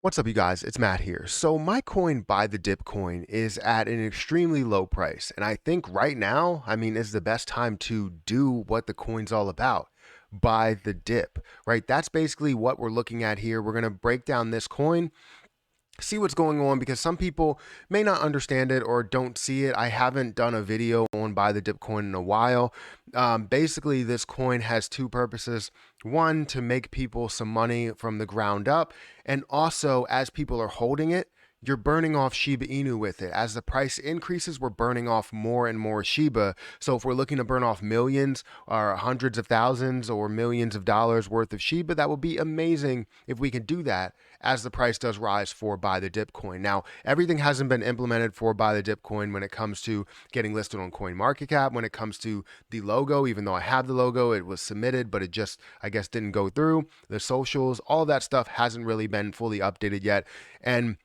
What's up, you guys? It's Matt here. So my coin, Buy the Dip coin, is at an extremely low price. And I think right now, is the best time to do what the coin's all about. Buy the dip, right? That's basically what we're looking at here. We're going to break down this coin, see what's going on, because some people may not understand it or don't see it. I haven't done a video on Buy the Dip coin in a while. Basically, this coin has two purposes. One, to make people some money from the ground up, and also as people are holding it, you're burning off Shiba Inu with it. As the price increases, we're burning off more and more Shiba. So if we're looking to burn off millions or hundreds of thousands or millions of dollars worth of Shiba, that would be amazing if we can do that as the price does rise for Buy the Dip coin. Now, everything hasn't been implemented for Buy the Dip coin when it comes to getting listed on CoinMarketCap, when it comes to the logo. Even though I have the logo, it was submitted, but it just, I guess, didn't go through. The socials, all that stuff hasn't really been fully updated yet. And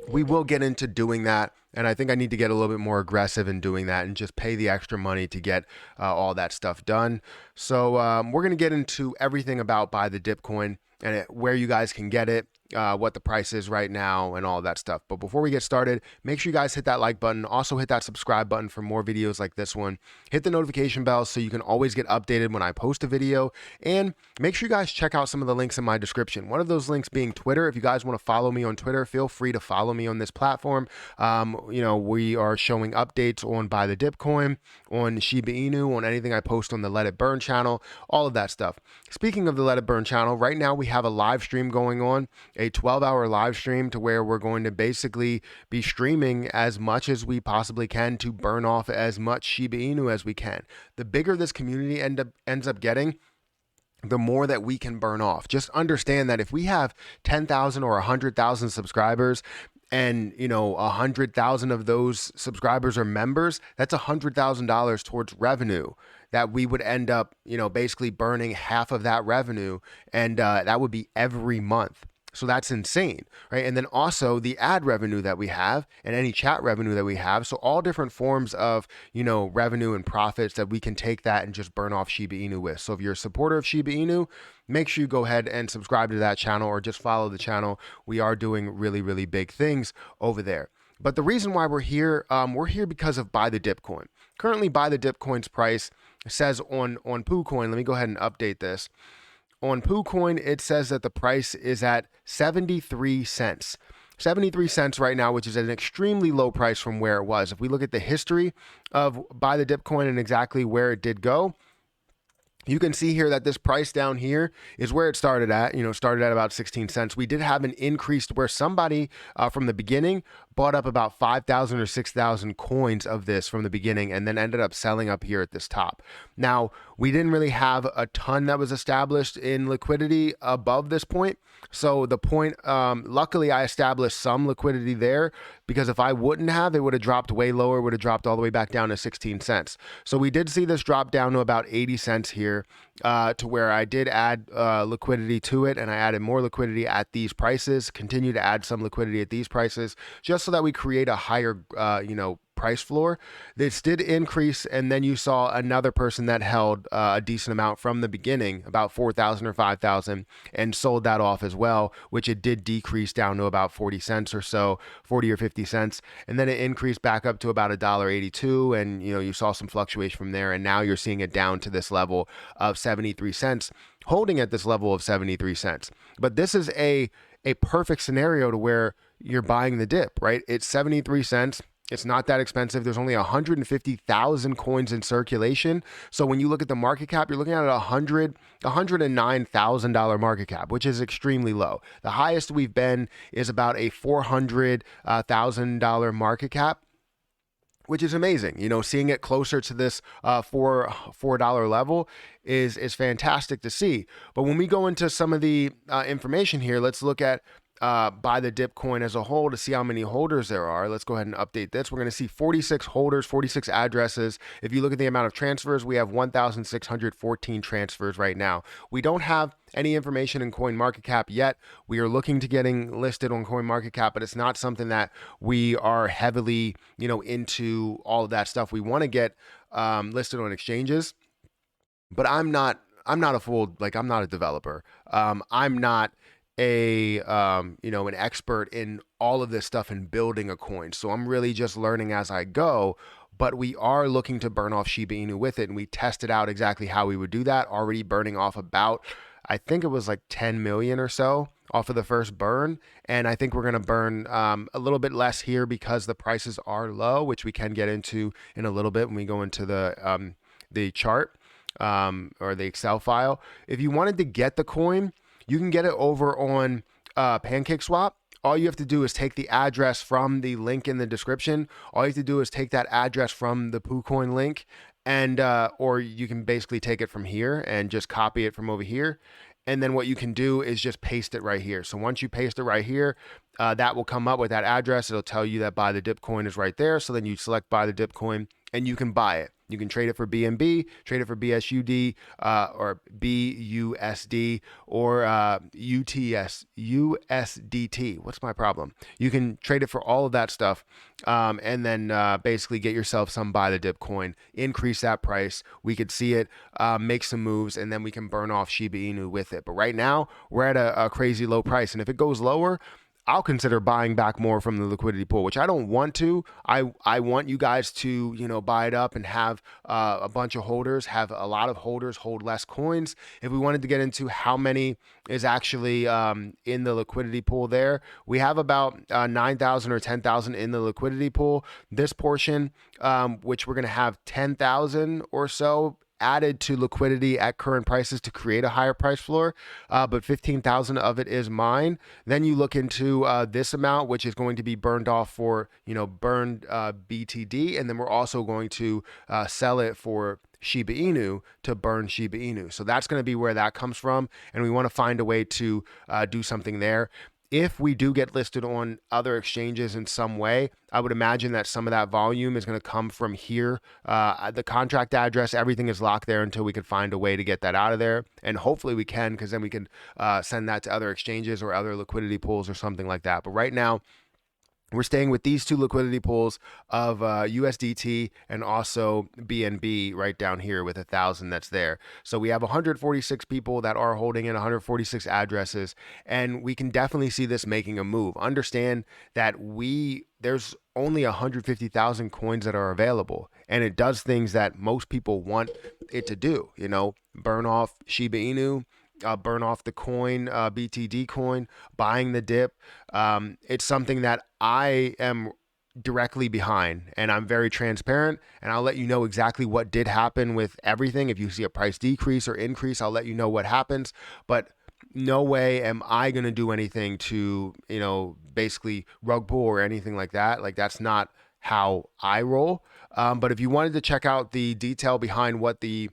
we will get into doing that. And I think I need to get a little bit more aggressive in doing that and just pay the extra money to get all that stuff done. So we're going to get into everything about Buy the Dip coin and where you guys can get it, what the price is right now, and all that stuff. But before we get started, make sure you guys hit that like button. Also hit that subscribe button for more videos like this one. Hit the notification bell so you can always get updated when I post a video. And make sure you guys check out some of the links in my description. One of those links being Twitter. If you guys want to follow me on Twitter, feel free to follow me on this platform. We are showing updates on Buy the Dip coin, on Shiba Inu, on anything I post on the Let It Burn channel, all of that stuff. Speaking of the Let It Burn channel, right now we have a live stream going on, a 12-hour live stream to where we're going to basically be streaming as much as we possibly can to burn off as much Shiba Inu as we can. The bigger this community ends up getting, the more that we can burn off. Just understand that if we have 10,000 or 100,000 subscribers, and 100,000 of those subscribers are members, that's $100,000 towards revenue that we would end up basically burning half of that revenue, and that would be every month. So that's insane, right? And then also the ad revenue that we have and any chat revenue that we have. So all different forms of, revenue and profits that we can take that and just burn off Shiba Inu with. So if you're a supporter of Shiba Inu, make sure you go ahead and subscribe to that channel or just follow the channel. We are doing really, really big things over there. But the reason why we're here because of Buy the Dip coin. Currently, Buy the Dip coin's price says on PooCoin, let me go ahead and update this. On PooCoin, it says that the price is at 73 cents. 73 cents right now, which is an extremely low price from where it was. If we look at the history of Buy the Dip coin and exactly where it did go, you can see here that this price down here is where it started at, started at about 16 cents. We did have an increase where somebody from the beginning bought up about 5,000 or 6,000 coins of this from the beginning and then ended up selling up here at this top. Now, we didn't really have a ton that was established in liquidity above this point. So the point, luckily I established some liquidity there, because if I wouldn't have, it would have dropped way lower, would have dropped all the way back down to 16 cents. So we did see this drop down to about 80 cents here, to where I did add liquidity to it, and I added more liquidity at these prices, continue to add some liquidity at these prices, just so that we create a higher, price floor. This did increase, and then you saw another person that held a decent amount from the beginning, about 4,000 or 5,000, and sold that off as well, which it did decrease down to about 40 cents or so, 40 or 50 cents, and then it increased back up to about $1.82, and you saw some fluctuation from there, and now you're seeing it down to this level of 73 cents, holding at this level of 73 cents. But this is a perfect scenario to where you're buying the dip, right? It's 73 cents. It's not that expensive. There's only 150,000 coins in circulation. So when you look at the market cap, you're looking at a $109,000 market cap, which is extremely low. The highest we've been is about a $400,000 market cap, which is amazing. Seeing it closer to this $4 level is fantastic to see. But when we go into some of the information here, let's look at Buy the Dip coin as a whole to see how many holders there are. Let's go ahead and update this. We're going to see 46 holders, 46 addresses. If you look at the amount of transfers, we have 1,614 transfers right now. We don't have any information in CoinMarketCap yet. We are looking to getting listed on CoinMarketCap, but it's not something that we are heavily, into all of that stuff. We want to get listed on exchanges, but I'm not a fool. Like, I'm not a developer. I'm not an expert in all of this stuff and building a coin. So I'm really just learning as I go. But we are looking to burn off Shiba Inu with it, and we tested out exactly how we would do that. Already burning off about, I think it was like 10 million or so off of the first burn. And I think we're going to burn a little bit less here because the prices are low, which we can get into in a little bit when we go into the chart or the Excel file. If you wanted to get the coin, you can get it over on PancakeSwap. All you have to do is take the address from the link in the description. All you have to do is take that address from the PooCoin link, and or you can basically take it from here and just copy it from over here. And then what you can do is just paste it right here. So once you paste it right here, that will come up with that address. It'll tell you that buy the dip coin is right there. So then you select buy the dip coin and you can buy it. You can trade it for BNB, trade it for BSUD or BUSD or USDT. What's my problem? You can trade it for all of that stuff and then basically get yourself some buy the dip coin, increase that price. We could see it, make some moves, and then we can burn off Shiba Inu with it. But right now, we're at a crazy low price. And if it goes lower, I'll consider buying back more from the liquidity pool, which I don't want to. I want you guys to, buy it up and have a bunch of holders, have a lot of holders hold less coins. If we wanted to get into how many is actually in the liquidity pool there, we have about 9,000 or 10,000 in the liquidity pool. This portion, which we're going to have 10,000 or so added to liquidity at current prices to create a higher price floor, but 15,000 of it is mine. Then you look into this amount, which is going to be burned off for, burned BTD, and then we're also going to sell it for Shiba Inu to burn Shiba Inu. So that's going to be where that comes from, and we want to find a way to do something there. If we do get listed on other exchanges in some way, I would imagine that some of that volume is going to come from here. The contract address, everything is locked there until we can find a way to get that out of there. And hopefully we can, because then we can send that to other exchanges or other liquidity pools or something like that. But right now, we're staying with these two liquidity pools of USDT and also BNB right down here with 1,000 that's there. So we have 146 people that are holding in 146 addresses, and we can definitely see this making a move. Understand that there's only 150,000 coins that are available, and it does things that most people want it to do. Burn off Shiba Inu, burn off the coin, BTD coin, buying the dip. It's something that I am directly behind, and I'm very transparent, and I'll let you know exactly what did happen with everything. If you see a price decrease or increase, I'll let you know what happens. But no way am I going to do anything to, basically rug pull or anything like that. Like, that's not how I roll. But if you wanted to check out the detail behind what the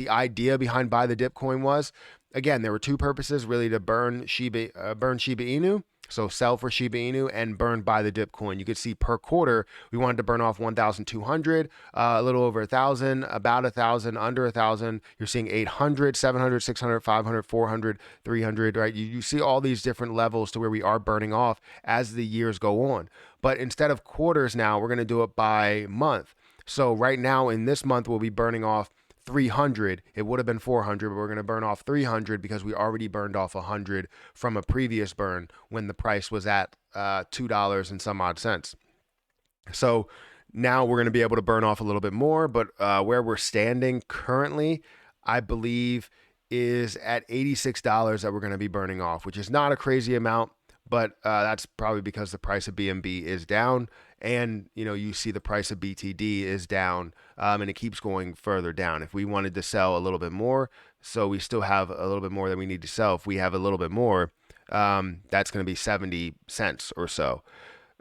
idea behind buy the dip coin was, again, there were two purposes really: to burn Shiba Inu, so sell for Shiba Inu, and burn buy the dip coin. You could see per quarter, we wanted to burn off 1,200, a little over 1,000, about 1,000, under 1,000. You're seeing 800, 700, 600, 500, 400, 300, right? You see all these different levels to where we are burning off as the years go on. But instead of quarters now, we're going to do it by month. So right now in this month, we'll be burning off 300. It would have been 400, but we're going to burn off 300 because we already burned off 100 from a previous burn when the price was at $2 and some odd cents. So now we're going to be able to burn off a little bit more, but where we're standing currently, I believe, is at $86 that we're going to be burning off, which is not a crazy amount, but that's probably because the price of BNB is down, and you see the price of BTD is down, and it keeps going further down. If we wanted to sell a little bit more, so we still have a little bit more that we need to sell. If we have a little bit more, that's going to be 70 cents or so.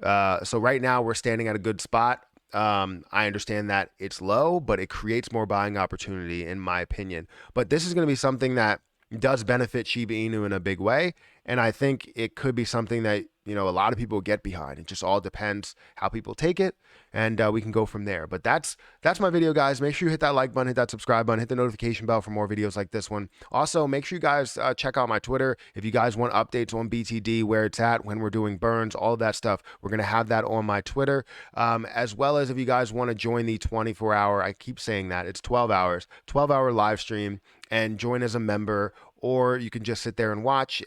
So right now we're standing at a good spot. I understand that it's low, but it creates more buying opportunity in my opinion. But this is going to be something that does benefit Shiba Inu in a big way. And I think it could be something that, a lot of people get behind. It just all depends how people take it, and we can go from there. But that's my video, guys. Make sure you hit that like button, hit that subscribe button, hit the notification bell for more videos like this one. Also, make sure you guys check out my Twitter. If you guys want updates on BTD, where it's at, when we're doing burns, all of that stuff, we're going to have that on my Twitter. As well as if you guys want to join the 24-hour, I keep saying that, it's 12 hours, 12-hour live stream, and join as a member or you can just sit there and watch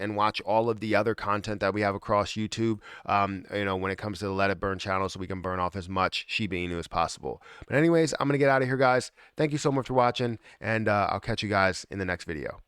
all of the other content that we have across YouTube. When it comes to the Let It Burn channel, so we can burn off as much Shiba Inu as possible. But anyways, I'm gonna get out of here, guys. Thank you so much for watching, and I'll catch you guys in the next video.